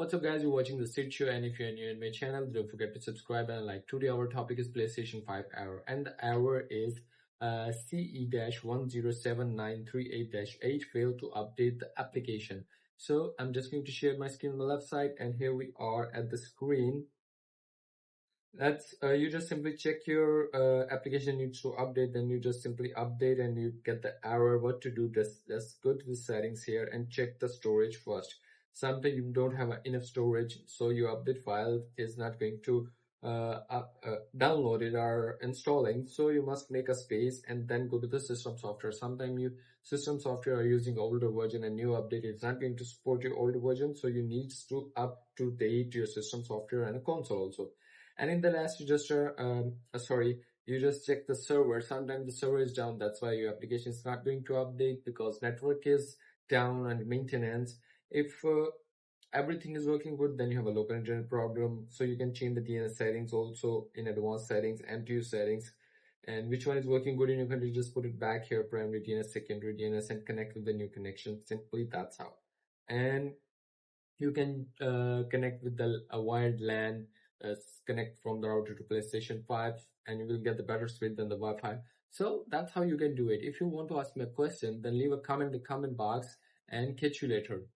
What's up guys, you're watching the Sid Show, and if you're new in my channel, don't forget to subscribe and like. Today our topic is PlayStation 5 error, and the error is CE-107938-8 failed to update the application. So I'm just going to share my screen on the left side, and here we are at the screen. That's you just simply check your application needs to update, then you just simply update and you get the error. What to do, just go to the settings here and check the storage first. Sometimes you don't have enough storage, so your update file is not going to download it or installing, so you must make a space and then go to the system software. Sometimes you system software are using older version and new update is not going to support your older version, so you need to up to date your system software and a console also. And in the last, you just you just check the server. Sometimes the server is down, that's why your application is not going to update, because network is down and maintenance. If everything is working good, then you have a local internet problem, so you can change the DNS settings also in advanced settings, MTU settings, and which one is working good in your country, just put it back here, primary DNS, secondary DNS, and connect with the new connection. Simply, that's how. And you can connect with the wired LAN, connect from the router to PlayStation 5, and you will get the better speed than the Wi-Fi. So that's how you can do it. If you want to ask me a question, then leave a comment in the comment box and catch you later.